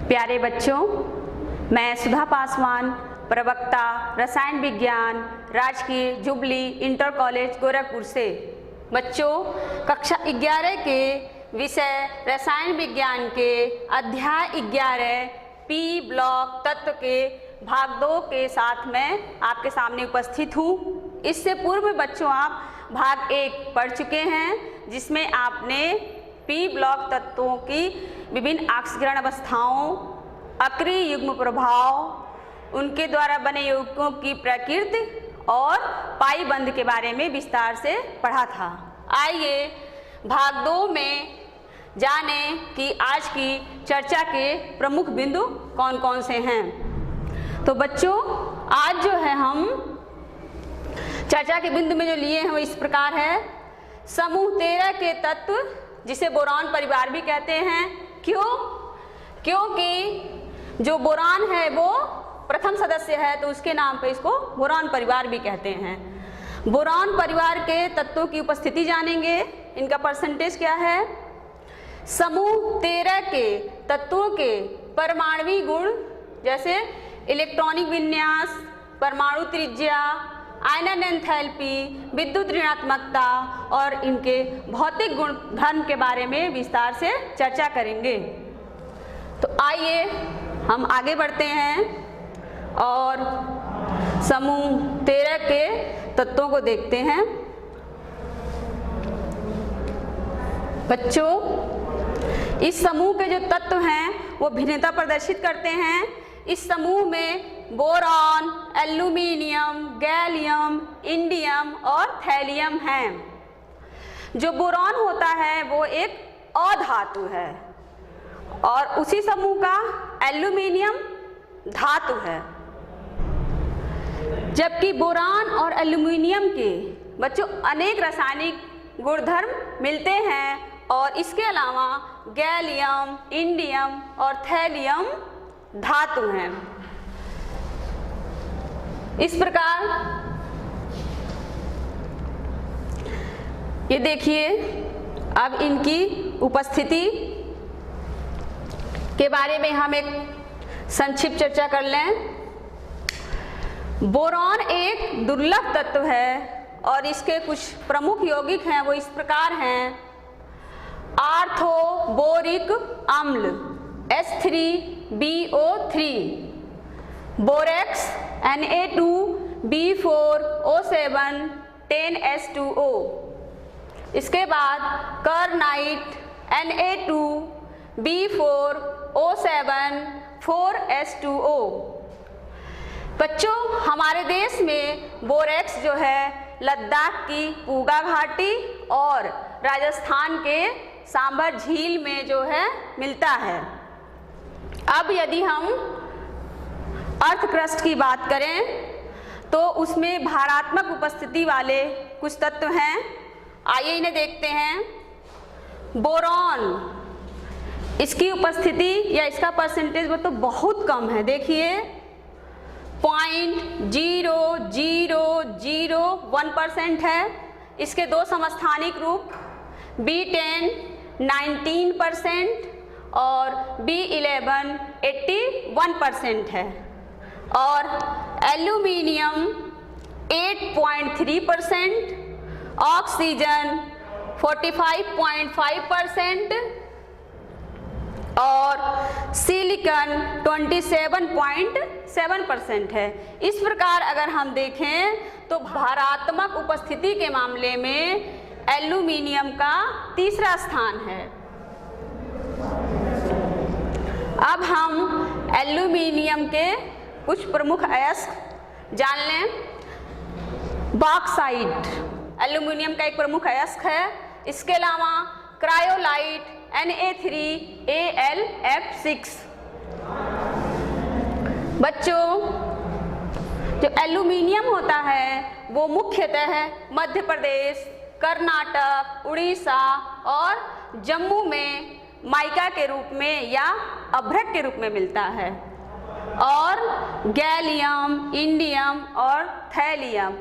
प्यारे बच्चों, मैं सुधा पासवान, प्रवक्ता रसायन विज्ञान, राजकीय जुबली इंटर कॉलेज गोरखपुर से। बच्चों, कक्षा 11 के विषय रसायन विज्ञान के अध्याय 11 पी ब्लॉक तत्व के भाग 2 के साथ मैं आपके सामने उपस्थित हूँ। इससे पूर्व बच्चों आप भाग 1 पढ़ चुके हैं, जिसमें आपने पी ब्लॉक तत्वों की विभिन्न ऑक्सीकरण अवस्थाओं, अक्रिय युग्म प्रभाव, उनके द्वारा बने यौगिकों की प्रकृति और पाई बंध के बारे में विस्तार से पढ़ा था। आइए भाग 2 में जाने कि आज की चर्चा के प्रमुख बिंदु कौन कौन से हैं। तो बच्चों, आज जो है हम चर्चा के बिंदु में जो लिए हैं वो इस प्रकार है। समूह 13 के तत्व, जिसे बोरान परिवार भी कहते हैं। क्यों? क्योंकि जो बोरान है वो प्रथम सदस्य है, तो उसके नाम पे इसको बोरान परिवार भी कहते हैं। बोरान परिवार के तत्वों की उपस्थिति जानेंगे, इनका परसेंटेज क्या है। समूह 13 के तत्वों के परमाणुविक गुण, जैसे इलेक्ट्रॉनिक विन्यास, परमाणु त्रिज्या, आयनन एंथैल्पी, विद्युत ऋणात्मकता और इनके भौतिक गुण धर्म के बारे में विस्तार से चर्चा करेंगे। तो आइए हम आगे बढ़ते हैं और समूह 13 के तत्वों को देखते हैं। बच्चों, इस समूह के जो तत्व हैं वो भिन्नता प्रदर्शित करते हैं। इस समूह में बोरॉन, एल्यूमिनियम, गैलियम, इंडियम और थैलियम हैं। जो बोरॉन होता है वो एक अधातु है और उसी समूह का एल्यूमिनियम धातु है। जबकि बोरान और एल्यूमिनियम के बच्चों अनेक रासायनिक गुणधर्म मिलते हैं और इसके अलावा गैलियम, इंडियम और थैलियम धातु हैं। इस प्रकार ये देखिए, अब इनकी उपस्थिति के बारे में हम एक संक्षिप्त चर्चा कर लें। बोरॉन एक दुर्लभ तत्व है और इसके कुछ प्रमुख यौगिक हैं, वो इस प्रकार हैं। आर्थोबोरिक अम्ल H3BO3, बोरेक्स Na2B4O7 10H2O, इसके बाद करनाइट Na2B4O7 4H2O। बच्चों, हमारे देश में बोरेक्स जो है लद्दाख की पूगा घाटी और राजस्थान के सांभर झील में जो है मिलता है। अब यदि हम अर्थ क्रस्ट की बात करें तो उसमें भारात्मक उपस्थिति वाले कुछ तत्व हैं। आइए इन्हें देखते हैं। बोरॉन, इसकी उपस्थिति या इसका परसेंटेज वो तो बहुत कम है। देखिए 0.0001% है। इसके दो समस्थानिक रूप B10 19% और B11 81% है और एल्यूमिनियम 8.3%, ऑक्सीजन 45.5% और सिलिकॉन 27.7% है। इस प्रकार अगर हम देखें तो भारात्मक उपस्थिति के मामले में एल्यूमिनियम का तीसरा स्थान है। अब हम एल्यूमिनियम के कुछ प्रमुख अयस्क जान लें। बॉक्साइट एल्यूमिनियम का एक प्रमुख अयस्क है। इसके अलावा क्रायोलाइट Na3Al(F6)। बच्चों, जो एल्यूमिनियम होता है वो मुख्यतः मध्य प्रदेश, कर्नाटक, उड़ीसा और जम्मू में माइका के रूप में या अभ्रक के रूप में मिलता है और गैलियम, इंडियम और थैलियम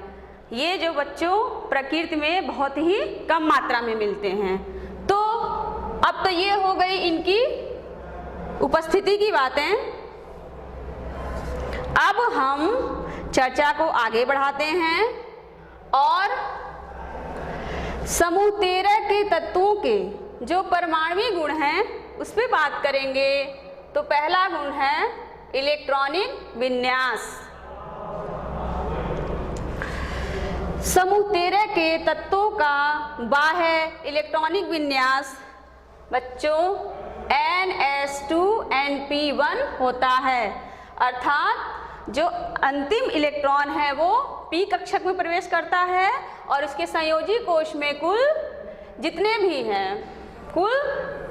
ये जो बच्चों प्रकृति में बहुत ही कम मात्रा में मिलते हैं। तो अब तो ये हो गई इनकी उपस्थिति की बातें। अब हम चर्चा को आगे बढ़ाते हैं और समूह 13 के तत्वों के जो परमाणुवीय गुण हैं उस पर बात करेंगे। तो पहला गुण है इलेक्ट्रॉनिक विन्यास। समूह 13 के तत्वों का बाह्य इलेक्ट्रॉनिक विन्यास बच्चों NS2NP1 होता है, अर्थात जो अंतिम इलेक्ट्रॉन है वो P कक्षक में प्रवेश करता है और उसके संयोजी कोश में कुल जितने भी हैं कुल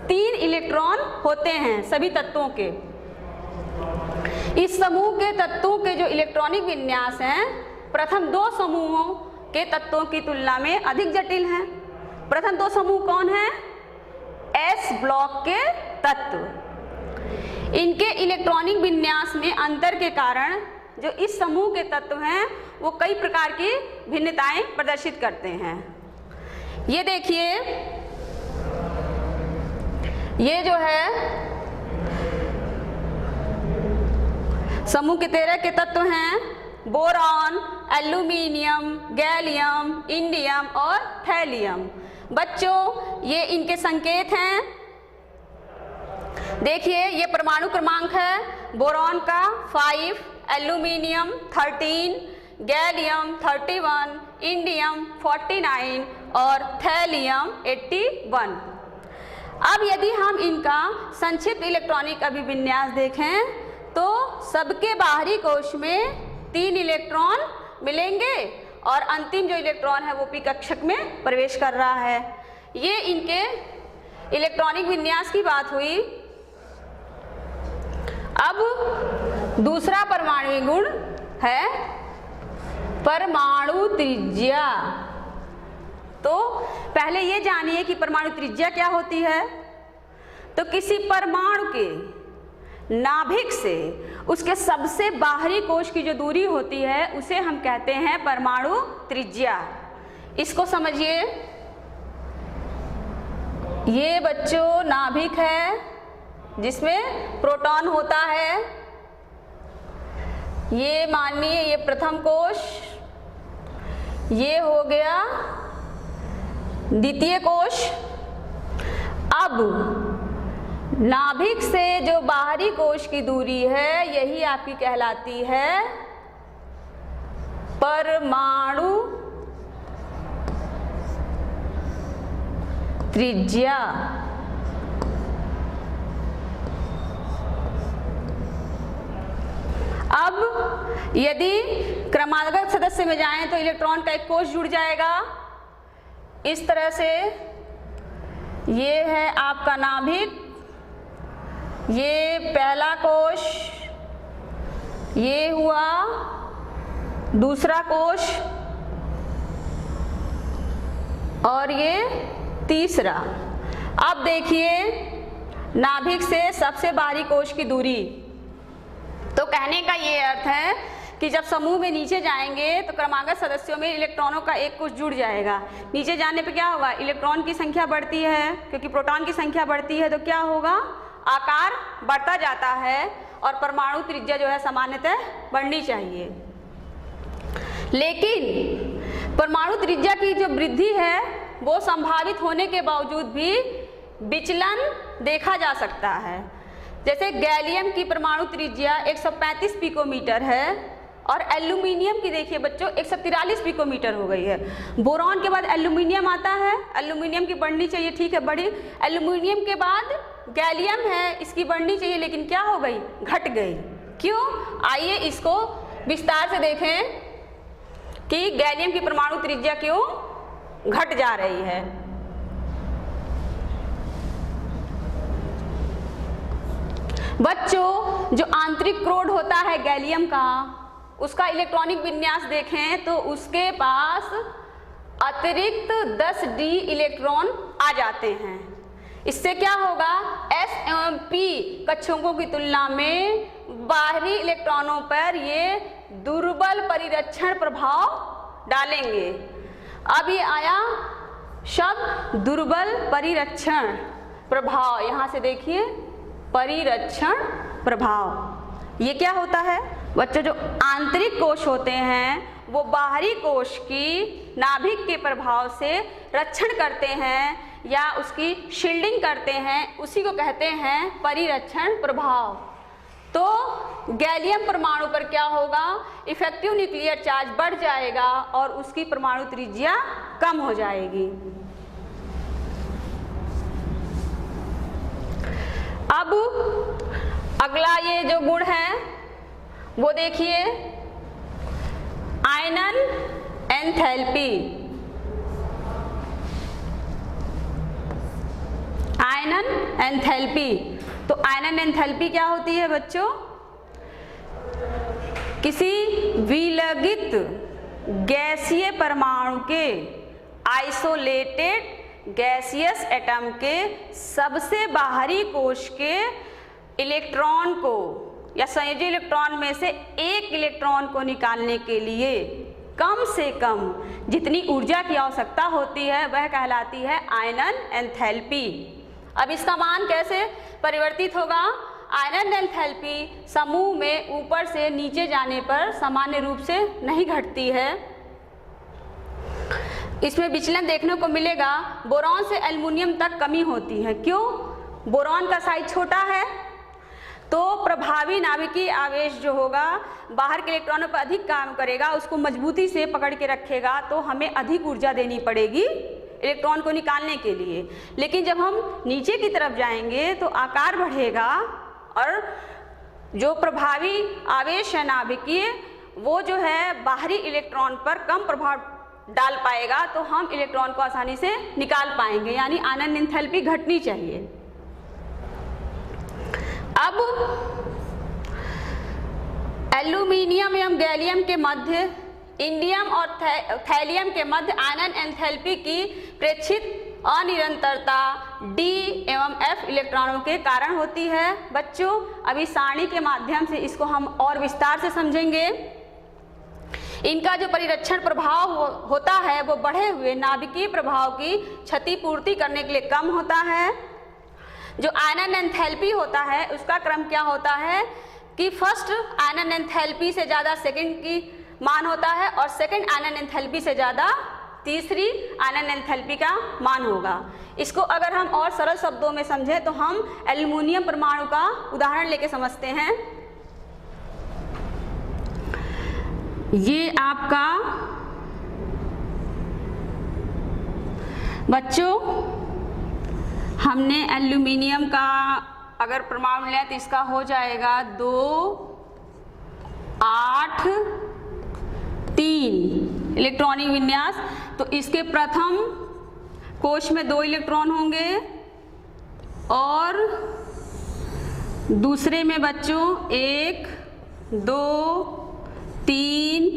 3 इलेक्ट्रॉन होते हैं सभी तत्वों के। इस समूह के तत्वों के जो इलेक्ट्रॉनिक विन्यास हैं प्रथम 2 समूहों के तत्वों की तुलना में अधिक जटिल हैं। प्रथम 2 समूह कौन हैं? S ब्लॉक के तत्व। इनके इलेक्ट्रॉनिक विन्यास में अंतर के कारण जो इस समूह के तत्व हैं वो कई प्रकार की भिन्नताएं प्रदर्शित करते हैं। ये देखिए, ये जो है समूह के 13 के तत्व हैं बोरॉन, एल्यूमिनियम, गैलियम, इंडियम और थैलियम। बच्चों ये इनके संकेत हैं। देखिए ये परमाणु क्रमांक है बोरॉन का 5, एल्यूमिनियम 13, गैलियम 31, इंडियम 49 और थैलियम 81। अब यदि हम इनका संक्षिप्त इलेक्ट्रॉनिक अभिविन्यास देखें तो सबके बाहरी कोश में 3 इलेक्ट्रॉन मिलेंगे और अंतिम जो इलेक्ट्रॉन है वो P कक्षक में प्रवेश कर रहा है। ये इनके इलेक्ट्रॉनिक विन्यास की बात हुई। अब दूसरा परमाणु गुण है परमाणु त्रिज्या। तो पहले ये जानिए कि परमाणु त्रिज्या क्या होती है। तो किसी परमाणु के नाभिक से उसके सबसे बाहरी कोश की जो दूरी होती है उसे हम कहते हैं परमाणु त्रिज्या। इसको समझिए, ये बच्चों नाभिक है जिसमें प्रोटॉन होता है। ये मानिए ये प्रथम कोश, ये हो गया द्वितीय कोश। अब नाभिक से जो बाहरी कोश की दूरी है यही आपकी कहलाती है परमाणु त्रिज्या। अब यदि क्रमागत सदस्य में जाएं तो इलेक्ट्रॉन का एक कोश जुड़ जाएगा। इस तरह से ये है आपका नाभिक, ये पहला कोश, ये हुआ दूसरा कोश और ये तीसरा। अब देखिए नाभिक से सबसे बाहरी कोश की दूरी। तो कहने का ये अर्थ है कि जब समूह में नीचे जाएंगे तो क्रमागत सदस्यों में इलेक्ट्रॉनों का एक कोश जुड़ जाएगा। नीचे जाने पे क्या होगा, इलेक्ट्रॉन की संख्या बढ़ती है, क्योंकि प्रोटॉन की संख्या बढ़ती है तो क्या होगा, आकार बढ़ता जाता है और परमाणु त्रिज्या जो है सामान्यतः बढ़नी चाहिए। लेकिन परमाणु त्रिज्या की जो वृद्धि है वो संभावित होने के बावजूद भी विचलन देखा जा सकता है। जैसे गैलियम की परमाणु त्रिज्या 135 पिकोमीटर है और एल्यूमिनियम की देखिए बच्चों 143 पिकोमीटर हो गई है। बोरॉन के बाद एल्यूमिनियम आता है, एल्यूमिनियम की बढ़नी चाहिए, ठीक है बढ़ी। एल्यूमिनियम के बाद गैलियम है, इसकी बढ़नी चाहिए लेकिन क्या हो गई, घट गई। क्यों? आइए इसको विस्तार से देखें कि गैलियम की परमाणु त्रिज्या क्यों घट जा रही है। बच्चों जो आंतरिक क्रोड होता है गैलियम का, उसका इलेक्ट्रॉनिक विन्यास देखें तो उसके पास अतिरिक्त 10d इलेक्ट्रॉन आ जाते हैं। इससे क्या होगा, S एवं P कक्षकों की तुलना में बाहरी इलेक्ट्रॉनों पर ये दुर्बल परिरक्षण प्रभाव डालेंगे। अब ये आया शब्द दुर्बल परिरक्षण प्रभाव, यहाँ से देखिए परिरक्षण प्रभाव। ये क्या होता है बच्चों? जो आंतरिक कोश होते हैं वो बाहरी कोश की नाभिक के प्रभाव से रक्षण करते हैं या उसकी शील्डिंग करते हैं, उसी को कहते हैं परिरक्षण प्रभाव। तो गैलियम परमाणु पर क्या होगा? इफेक्टिव न्यूक्लियर चार्ज बढ़ जाएगा और उसकी परमाणु त्रिज्या कम हो जाएगी। अब अगला ये जो गुण है वो देखिए, आयनन एंथैल्पी। आयनन एंथैल्पी, तो आयनन एंथैल्पी क्या होती है बच्चों? किसी विलगित गैसीय परमाणु के, आइसोलेटेड गैसियस एटम के सबसे बाहरी कोश के इलेक्ट्रॉन को या संयोजी इलेक्ट्रॉन में से एक इलेक्ट्रॉन को निकालने के लिए कम से कम जितनी ऊर्जा की आवश्यकता होती है वह कहलाती है आयनन एंथैल्पी। अब इसका मान कैसे परिवर्तित होगा? आयनन एंथैल्पी समूह में ऊपर से नीचे जाने पर सामान्य रूप से नहीं घटती है। इसमें विचलन देखने को मिलेगा। बोरॉन से एल्युमिनियम तक कमी होती है। क्यों? बोरॉन का साइज छोटा है तो प्रभावी नाभिकीय आवेश जो होगा बाहर के इलेक्ट्रॉनों पर अधिक काम करेगा, उसको मजबूती से पकड़ के रखेगा, तो हमें अधिक ऊर्जा देनी पड़ेगी इलेक्ट्रॉन को निकालने के लिए। लेकिन जब हम नीचे की तरफ जाएंगे तो आकार बढ़ेगा और जो प्रभावी आवेश है नाभिकीय वो जो है बाहरी इलेक्ट्रॉन पर कम प्रभाव डाल पाएगा, तो हम इलेक्ट्रॉन को आसानी से निकाल पाएंगे। यानी आयनन एंथैल्पी घटनी चाहिए। अब एल्यूमिनियम एवं गैलियम के मध्य, इंडियम और थैलियम के मध्य आयनन एंथैल्पी की प्रेक्षित अनिरंतरता डी एवं एफ इलेक्ट्रॉनों के कारण होती है। बच्चों अभी सारणी के माध्यम से इसको हम और विस्तार से समझेंगे। इनका जो परिरक्षण प्रभाव होता है वो बढ़े हुए नाभिकीय प्रभाव की क्षतिपूर्ति करने के लिए कम होता है। जो आयनन एंथैल्पी होता है उसका क्रम क्या होता है कि फर्स्ट आयनन एंथैल्पी से ज़्यादा सेकंड की मान होता है और सेकंड आयनन एंथैल्पी से ज़्यादा तीसरी आयनन एंथैल्पी का मान होगा। इसको अगर हम और सरल शब्दों में समझें तो हम एल्युमिनियम परमाणु का उदाहरण लेके समझते हैं। ये आपका बच्चों हमने एल्युमिनियम का अगर परमाणु लें तो इसका हो जाएगा 2, 8, 3 इलेक्ट्रॉनिक विन्यास। तो इसके प्रथम कोश में 2 इलेक्ट्रॉन होंगे और दूसरे में बच्चों 1, 2, 3,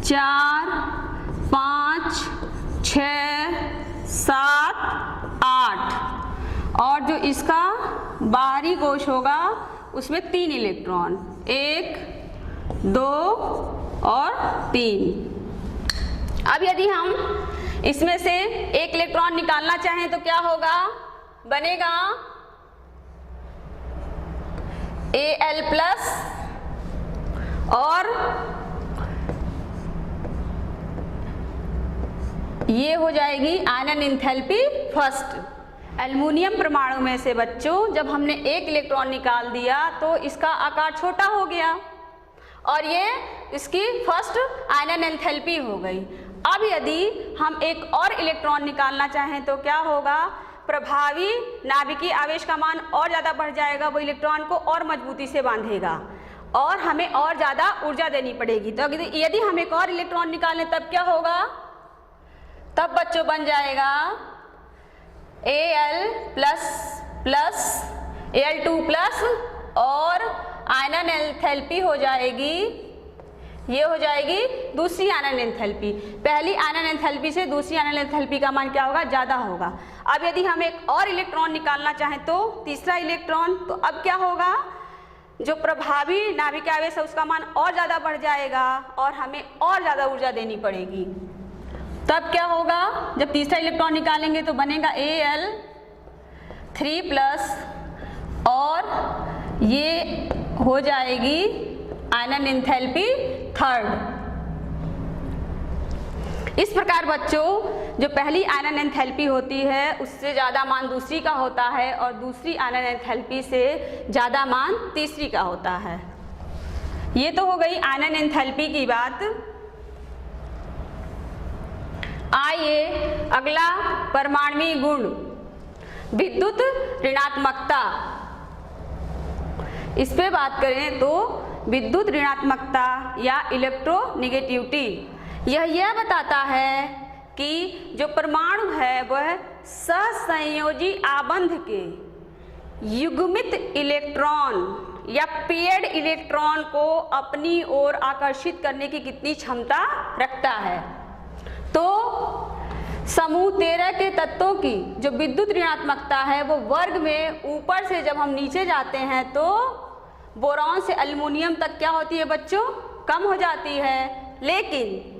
4, 5, 6, 7, 8 और जो इसका बाहरी कोश होगा उसमें 3 इलेक्ट्रॉन, 1, 2 और 3। अब यदि हम इसमें से एक इलेक्ट्रॉन निकालना चाहें तो क्या होगा? बनेगा Al प्लस और ये हो जाएगी आयनन एंथैल्पी फर्स्ट। एल्युमिनियम परमाणु में से बच्चों जब हमने एक इलेक्ट्रॉन निकाल दिया तो इसका आकार छोटा हो गया और ये इसकी फर्स्ट आयनन एंथैल्पी हो गई। अब यदि हम एक और इलेक्ट्रॉन निकालना चाहें तो क्या होगा? प्रभावी नाभिकीय आवेश का मान और ज़्यादा बढ़ जाएगा, वो इलेक्ट्रॉन को और मजबूती से बांधेगा और हमें और ज़्यादा ऊर्जा देनी पड़ेगी। तो यदि हम एक और इलेक्ट्रॉन निकालें तब क्या होगा? तब बच्चों बन जाएगा Al plus plus Al2 plus और आयनन एंथैल्पी हो जाएगी, ये हो जाएगी दूसरी आयनन एंथैल्पी। पहली आयनन एंथैल्पी से दूसरी आयनन एंथैल्पी का मान क्या होगा? ज़्यादा होगा। अब यदि हम एक और इलेक्ट्रॉन निकालना चाहें तो तीसरा इलेक्ट्रॉन, तो अब क्या होगा? जो प्रभावी नाभिक आवेश है उसका मान और ज़्यादा बढ़ जाएगा और हमें और ज़्यादा ऊर्जा देनी पड़ेगी। तब क्या होगा? जब तीसरा इलेक्ट्रॉन निकालेंगे तो बनेगा Al3 प्लस और ये हो जाएगी आयनन एंथैल्पी थर्ड। इस प्रकार बच्चों जो पहली आयनन एंथैल्पी होती है उससे ज़्यादा मान दूसरी का होता है और दूसरी आयनन एंथैल्पी से ज़्यादा मान तीसरी का होता है। ये तो हो गई आयनन एंथैल्पी की बात। आइए अगला परमाणुवीय गुण विद्युत ऋणात्मकता, इस पे बात करें तो विद्युत ऋणात्मकता या इलेक्ट्रोनेगेटिविटी यह बताता है कि जो परमाणु है वह सहसंयोजी आबंध के युग्मित इलेक्ट्रॉन या पेयर्ड इलेक्ट्रॉन को अपनी ओर आकर्षित करने की कितनी क्षमता रखता है। तो समूह 13 के तत्वों की जो विद्युत ऋणात्मकता है वो वर्ग में ऊपर से जब हम नीचे जाते हैं तो बोरॉन से एल्युमिनियम तक क्या होती है बच्चों, कम हो जाती है। लेकिन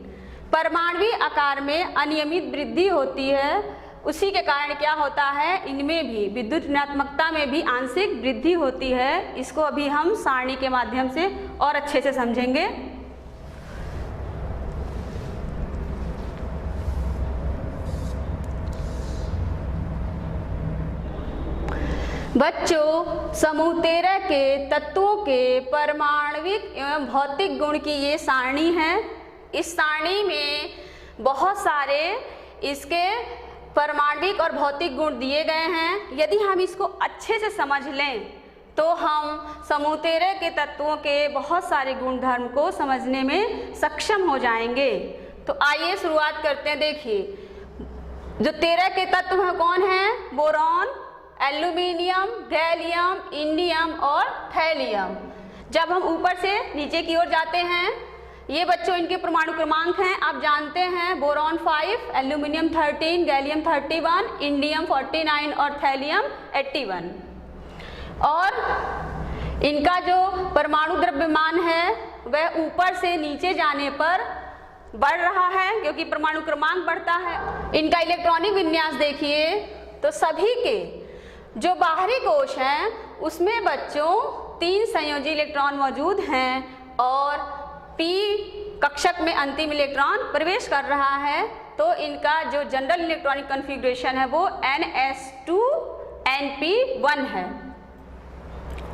परमाणुवीय आकार में अनियमित वृद्धि होती है, उसी के कारण क्या होता है, इनमें भी विद्युत ऋणात्मकता में भी आंशिक वृद्धि होती है। इसको अभी हम सारणी के माध्यम से और अच्छे से समझेंगे। बच्चों समूह 13 के तत्वों के परमाणविक एवं भौतिक गुण की ये सारणी है। इस सारणी में बहुत सारे इसके परमाणविक और भौतिक गुण दिए गए हैं। यदि हम इसको अच्छे से समझ लें तो हम समूह 13 के तत्वों के बहुत सारे गुणधर्म को समझने में सक्षम हो जाएंगे। तो आइए शुरुआत करते हैं। देखिए जो 13 के तत्व हैं कौन हैं, बोरॉन, एल्यूमिनियम, गैलियम, इंडियम और थैलियम। जब हम ऊपर से नीचे की ओर जाते हैं, ये बच्चों इनके परमाणु क्रमांक हैं, आप जानते हैं बोरॉन 5, एल्यूमिनियम 13, गैलियम 31, इंडियम 49 और थैलियम 81। और इनका जो परमाणु द्रव्यमान है वह ऊपर से नीचे जाने पर बढ़ रहा है क्योंकि परमाणु क्रमांक बढ़ता है। इनका इलेक्ट्रॉनिक विन्यास देखिए तो सभी के जो बाहरी कोश हैं उसमें बच्चों 3 संयोजी इलेक्ट्रॉन मौजूद हैं और p कक्षक में अंतिम इलेक्ट्रॉन प्रवेश कर रहा है। तो इनका जो जनरल इलेक्ट्रॉनिक कॉन्फ़िगरेशन है वो ns2np1 है।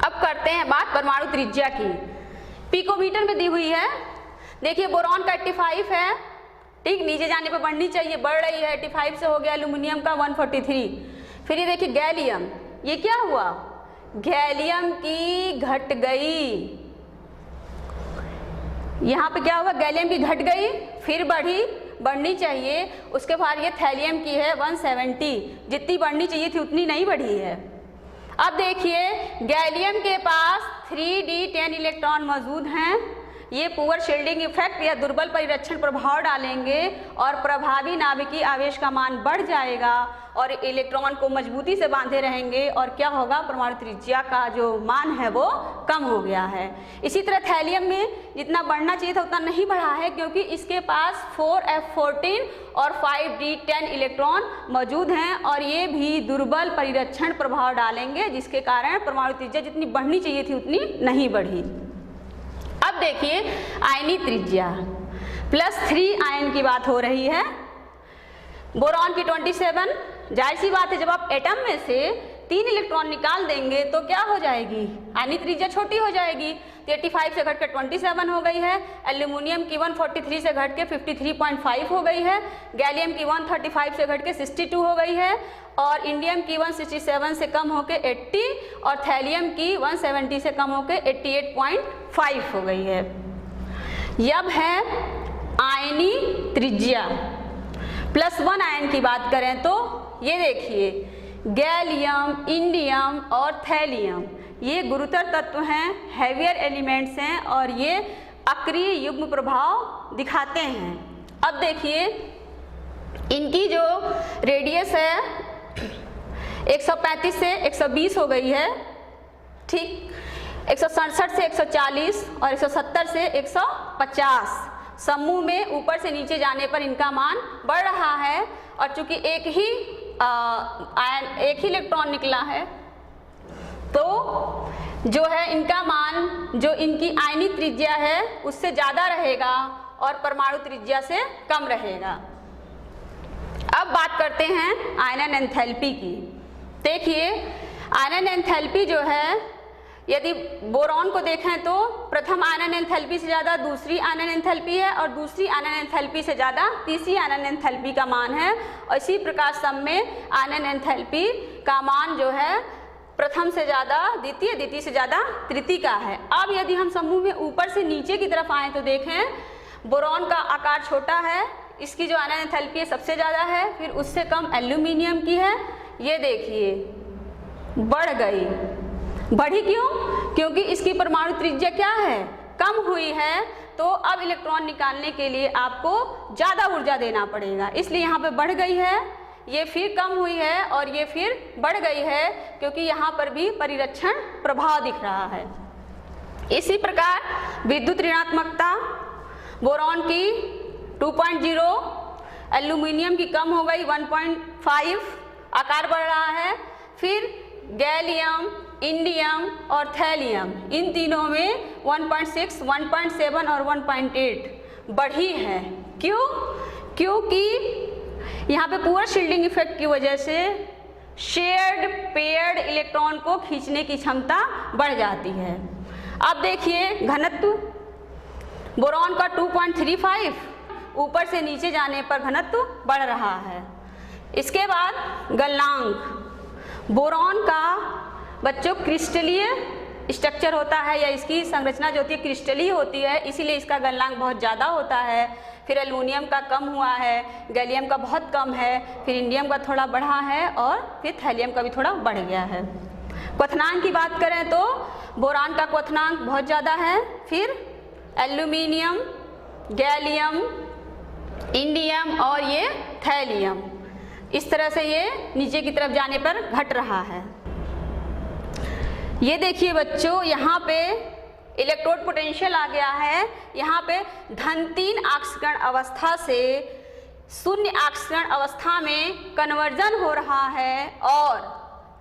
अब करते हैं बात परमाणु त्रिज्या की, पिकोमीटर में दी हुई है। देखिए बोरॉन का 85 है, ठीक, नीचे जाने पर बढ़नी चाहिए, बढ़ रही है, 85 से हो गया एल्यूमिनियम का 143। फिर ये देखिए गैलियम, ये क्या हुआ, गैलियम की घट गई, यहाँ पे क्या हुआ, गैलियम की घट गई, फिर बढ़नी चाहिए। उसके बाद ये थैलियम की है 170, जितनी बढ़नी चाहिए थी उतनी नहीं बढ़ी है। अब देखिए गैलियम के पास 3d10 इलेक्ट्रॉन मौजूद हैं। ये पुअर शील्डिंग इफेक्ट या दुर्बल परिरक्षण प्रभाव डालेंगे और प्रभावी नाभिकीय आवेश का मान बढ़ जाएगा और इलेक्ट्रॉन को मजबूती से बांधे रहेंगे और क्या होगा, परमाणु त्रिज्या का जो मान है वो कम हो गया है। इसी तरह थैलियम में जितना बढ़ना चाहिए था उतना नहीं बढ़ा है क्योंकि इसके पास 4f14 और 5d10 इलेक्ट्रॉन मौजूद हैं और ये भी दुर्बल परिरक्षण प्रभाव डालेंगे जिसके कारण परमाणु त्रिज्या जितनी बढ़नी चाहिए थी उतनी नहीं बढ़ी। अब देखिए आयनीय त्रिज्या +3 आयन की बात हो रही है। बोरॉन की 27, जाहिर सी बात है जब आप एटम में से 3 इलेक्ट्रॉन निकाल देंगे तो क्या हो जाएगी, आयनीय त्रिज्या छोटी हो जाएगी। तो 85 से घट के 27 हो गई है, एल्यूमिनियम की 143 से घट के 53.5 हो गई है, गैलियम की 135 से घट के 62 हो गई है और इंडियम की 167 से कम होकर 80 और थैलियम की 170 से कम होकर 88.5 हो गई है। अब है आयनीय त्रिज्या +1 आयन की बात करें तो ये देखिए गैलियम, इंडियम और थैलियम ये गुरुतर तत्व हैं, हैवियर एलिमेंट्स हैं और ये अक्रिय युग्म प्रभाव दिखाते हैं। अब देखिए इनकी जो रेडियस है 135 से 120 हो गई है, ठीक, 167 से 140 और 170 से 150। समूह में ऊपर से नीचे जाने पर इनका मान बढ़ रहा है और चूंकि एक ही इलेक्ट्रॉन निकला है तो जो है इनका मान, जो इनकी आयनिक त्रिज्या है उससे ज़्यादा रहेगा और परमाणु त्रिज्या से कम रहेगा। अब बात करते हैं आयनन एंथैल्पी की। देखिए आयनन एंथैल्पी जो है, यदि बोरॉन को देखें तो प्रथम आयनन एंथैल्पी से ज़्यादा दूसरी आयनन एंथैल्पी है और दूसरी आयनन एंथैल्पी से ज़्यादा तीसरी आयनन एंथैल्पी का मान है। और इसी प्रकार सब में आयनन एंथैल्पी का मान जो है प्रथम से ज़्यादा द्वितीय, द्वितीय से ज़्यादा तृतीय का है। अब यदि हम समूह में ऊपर से नीचे की तरफ आएँ तो देखें बोरॉन का आकार छोटा है, इसकी जो आयनन एंथैल्पी है सबसे ज़्यादा है, फिर उससे कम एल्यूमिनियम की है। ये देखिए बढ़ गई, बढ़ी क्यों? क्योंकि इसकी परमाणु त्रिज्या क्या है, कम हुई है। तो अब इलेक्ट्रॉन निकालने के लिए आपको ज़्यादा ऊर्जा देना पड़ेगा, इसलिए यहाँ पे बढ़ गई है। ये फिर कम हुई है और ये फिर बढ़ गई है, क्योंकि यहाँ पर भी परिरक्षण प्रभाव दिख रहा है। इसी प्रकार विद्युत ऋणात्मकता बोरॉन की 2.0, एल्यूमिनियम की कम हो गई 1.5, आकार बढ़ रहा है। फिर गैलियम, इंडियम और थैलियम, इन तीनों में 1.6, 1.7 और 1.8 बढ़ी है। क्यों? क्योंकि यहाँ पे पुअर शील्डिंग इफेक्ट की वजह से शेयर्ड पेयर्ड इलेक्ट्रॉन को खींचने की क्षमता बढ़ जाती है। अब देखिए घनत्व बोरॉन का 2.35, ऊपर से नीचे जाने पर घनत्व बढ़ रहा है। इसके बाद गलनांक, बोरॉन का बच्चों क्रिस्टलीय स्ट्रक्चर होता है, या इसकी संरचना जो होती है क्रिस्टलीय होती है, इसीलिए इसका गलनांक बहुत ज़्यादा होता है। फिर एल्यूमिनियम का कम हुआ है, गैलियम का बहुत कम है, फिर इंडियम का थोड़ा बढ़ा है और फिर थैलियम का भी थोड़ा बढ़ गया है। क्वथनांक की बात करें तो बोरॉन का क्वथनांक बहुत ज़्यादा है, फिर एल्यूमिनियम, गैलियम, इंडियम और ये थैलियम, इस तरह से ये नीचे की तरफ जाने पर घट रहा है। ये देखिए बच्चों, यहाँ पे इलेक्ट्रोड पोटेंशियल आ गया है। यहाँ पे धन 3 ऑक्सीकरण अवस्था से शून्य ऑक्सीकरण अवस्था में कन्वर्जन हो रहा है और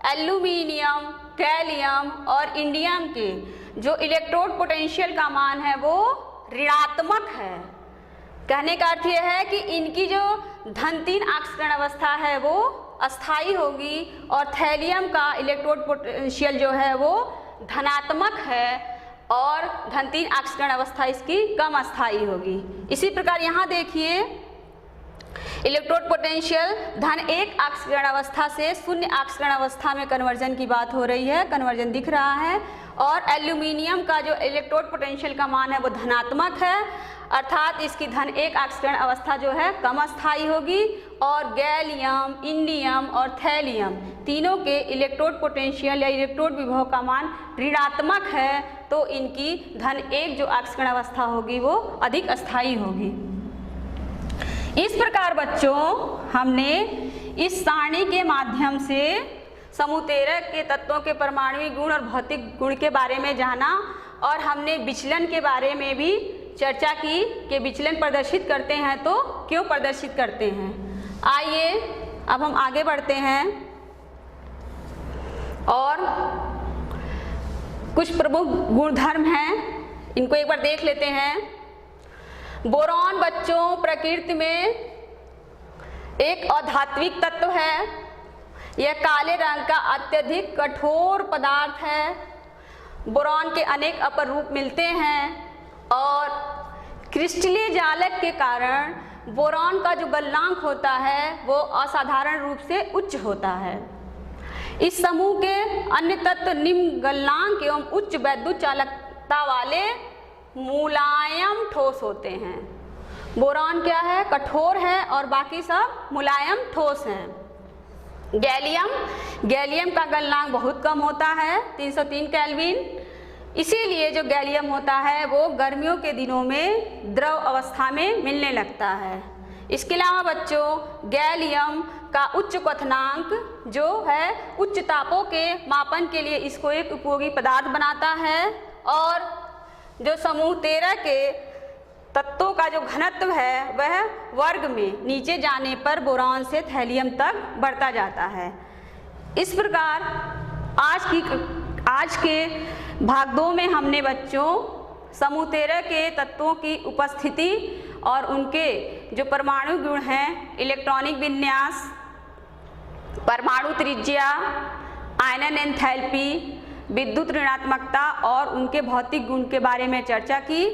एल्यूमिनियम, गैलियम और इंडियम के जो इलेक्ट्रोड पोटेंशियल का मान है वो ऋणात्मक है। कहने का अर्थ यह है कि इनकी जो धन 3 ऑक्सीकरण अवस्था है वो अस्थाई होगी और थैलियम का इलेक्ट्रोड पोटेंशियल जो है वो धनात्मक है और धन 3 ऑक्सीकरण अवस्था इसकी कम अस्थाई होगी। इसी प्रकार यहाँ देखिए इलेक्ट्रोड पोटेंशियल धन 1 ऑक्सीकरण अवस्था से शून्य ऑक्सीकरण अवस्था में कन्वर्जन की बात हो रही है, कन्वर्जन दिख रहा है। और एल्यूमिनियम का जो इलेक्ट्रोड पोटेंशियल का मान है वो धनात्मक है, अर्थात इसकी धन 1 ऑक्सीकरण अवस्था जो है कम अस्थाई होगी। और गैलियम, इंडियम और थैलियम तीनों के इलेक्ट्रोड पोटेंशियल या इलेक्ट्रोड विभव का मान ऋणात्मक है, तो इनकी धन 1 जो ऑक्सीकरण अवस्था होगी वो अधिक अस्थाई होगी। इस प्रकार बच्चों हमने इस सारणी के माध्यम से समूह 13 के तत्वों के परमाणुविक गुण और भौतिक गुण के बारे में जाना और हमने विचलन के बारे में भी चर्चा की कि विचलन प्रदर्शित करते हैं तो क्यों प्रदर्शित करते हैं। आइए अब हम आगे बढ़ते हैं और कुछ प्रमुख गुणधर्म हैं, इनको एक बार देख लेते हैं। बोरॉन बच्चों प्रकृति में एक अधात्विक तत्व है। यह काले रंग का अत्यधिक कठोर पदार्थ है। बोरॉन के अनेक अपर रूप मिलते हैं और क्रिस्टलीय जालक के कारण बोरॉन का जो गलनांक होता है वो असाधारण रूप से उच्च होता है। इस समूह के अन्य तत्व निम्न गलनांक एवं उच्च वैद्युत चालकता वाले मुलायम ठोस होते हैं। बोरॉन क्या है, कठोर है और बाकी सब मुलायम ठोस हैं। गैलियम का गलनांक बहुत कम होता है, 303 केल्विन। इसीलिए जो गैलियम होता है वो गर्मियों के दिनों में द्रव अवस्था में मिलने लगता है। इसके अलावा बच्चों गैलियम का उच्च क्वथनांक जो है उच्च तापों के मापन के लिए इसको एक उपयोगी पदार्थ बनाता है। और जो समूह 13 के तत्वों का जो घनत्व है वह वर्ग में नीचे जाने पर बोरॉन से थैलियम तक बढ़ता जाता है। इस प्रकार आज के भाग 2 में हमने बच्चों समूह 13 के तत्वों की उपस्थिति और उनके जो परमाणु गुण हैं, इलेक्ट्रॉनिक विन्यास, परमाणु त्रिज्या, आयनन एंथैल्पी, विद्युत ऋणात्मकता और उनके भौतिक गुण के बारे में चर्चा की।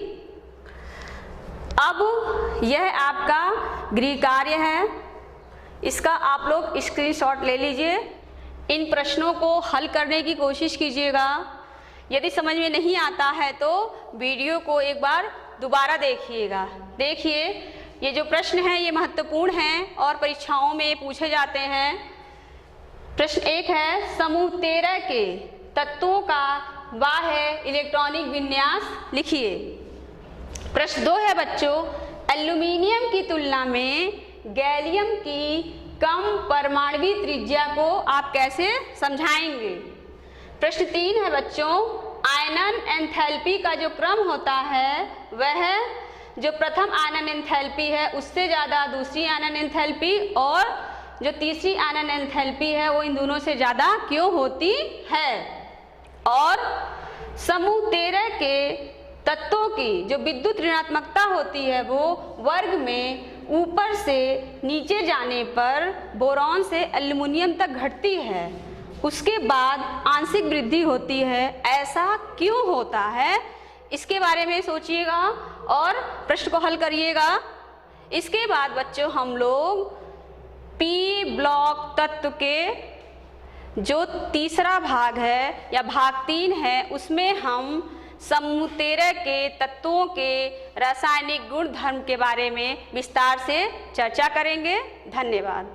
अब यह आपका गृह कार्य है, इसका आप लोग स्क्रीनशॉट ले लीजिए। इन प्रश्नों को हल करने की कोशिश कीजिएगा। यदि समझ में नहीं आता है तो वीडियो को एक बार दोबारा देखिएगा। देखिए, ये जो प्रश्न हैं ये महत्वपूर्ण हैं और परीक्षाओं में पूछे जाते हैं। प्रश्न 1 है, समूह 13 के तत्वों का बाह्य इलेक्ट्रॉनिक विन्यास लिखिए। प्रश्न 2 है बच्चों, एल्यूमीनियम की तुलना में गैलियम की कम परमाणुवीय त्रिज्या को आप कैसे समझाएंगे। प्रश्न 3 है बच्चों, आयनन एंथैल्पी का जो क्रम होता है वह जो प्रथम आयनन एंथैल्पी है उससे ज़्यादा दूसरी आयनन एंथैल्पी, और जो तीसरी आयनन एंथैल्पी है वो इन दोनों से ज़्यादा क्यों होती है। और समूह 13 के तत्वों की जो विद्युत ऋणात्मकता होती है वो वर्ग में ऊपर से नीचे जाने पर बोरॉन से एल्युमिनियम तक घटती है, उसके बाद आंशिक वृद्धि होती है। ऐसा क्यों होता है, इसके बारे में सोचिएगा और प्रश्न को हल करिएगा। इसके बाद बच्चों हम लोग पी ब्लॉक तत्व के जो तीसरा भाग है या भाग 3 है उसमें हम समूह 13 के तत्वों के रासायनिक गुण धर्म के बारे में विस्तार से चर्चा करेंगे। धन्यवाद।